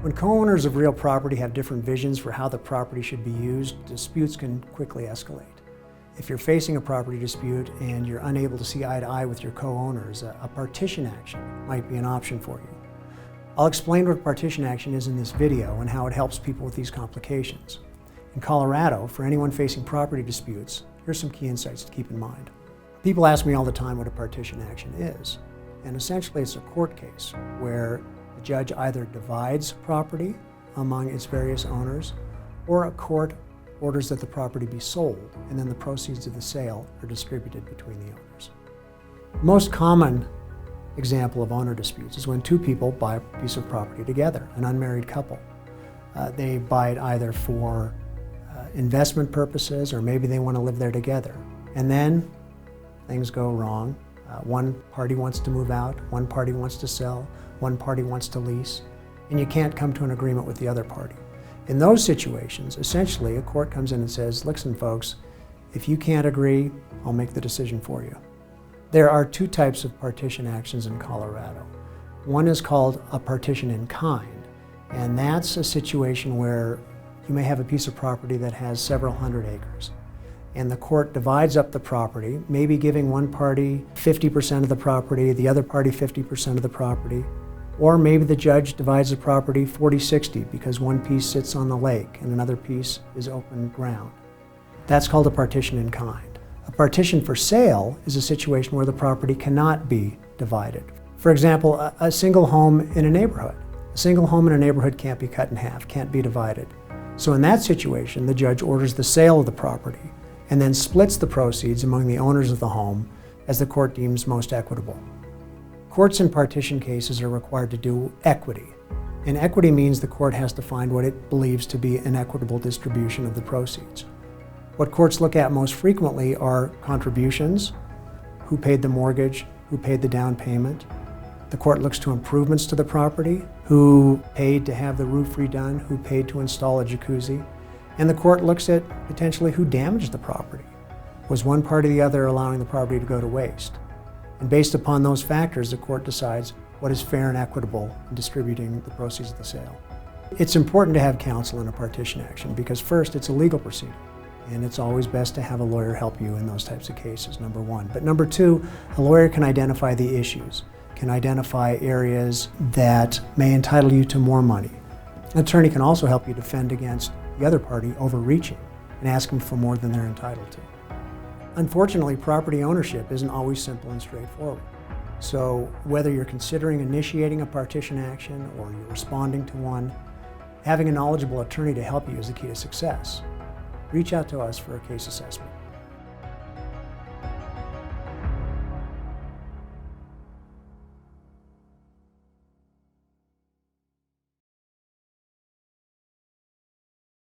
When co-owners of real property have different visions for how the property should be used, disputes can quickly escalate. If you're facing a property dispute and you're unable to see eye to eye with your co-owners, a partition action might be an option for you. I'll explain what partition action is in this video and how it helps people with these complications. In Colorado, for anyone facing property disputes, here's some key insights to keep in mind. People ask me all the time what a partition action is, and essentially it's a court case where the judge either divides property among its various owners, or a court orders that the property be sold, and then the proceeds of the sale are distributed between the owners. The most common example of owner disputes is when two people buy a piece of property together, an unmarried couple. They buy it either for investment purposes, or maybe they want to live there together. And then things go wrong. One party wants to move out, one party wants to sell, one party wants to lease, and you can't come to an agreement with the other party. In those situations, essentially, a court comes in and says, listen folks, if you can't agree, I'll make the decision for you. There are two types of partition actions in Colorado. One is called a partition in kind, and that's a situation where you may have a piece of property that has several hundred acres, and the court divides up the property, maybe giving one party 50% of the property, the other party 50% of the property, or maybe the judge divides the property 40-60 because one piece sits on the lake and another piece is open ground. That's called a partition in kind. A partition for sale is a situation where the property cannot be divided. For example, a single home in a neighborhood. A single home in a neighborhood can't be cut in half, can't be divided. So in that situation, the judge orders the sale of the property and then splits the proceeds among the owners of the home as the court deems most equitable. Courts in partition cases are required to do equity. And equity means the court has to find what it believes to be an equitable distribution of the proceeds. What courts look at most frequently are contributions, who paid the mortgage, who paid the down payment. The court looks to improvements to the property, who paid to have the roof redone, who paid to install a jacuzzi. And the court looks at potentially who damaged the property. Was one party or the other allowing the property to go to waste? And based upon those factors, the court decides what is fair and equitable in distributing the proceeds of the sale. It's important to have counsel in a partition action because first, it's a legal proceeding, and it's always best to have a lawyer help you in those types of cases, number one. But number two, a lawyer can identify the issues, can identify areas that may entitle you to more money. An attorney can also help you defend against the other party overreaching and ask them for more than they're entitled to. Unfortunately, property ownership isn't always simple and straightforward. So whether you're considering initiating a partition action or you're responding to one, having a knowledgeable attorney to help you is the key to success. Reach out to us for a case assessment.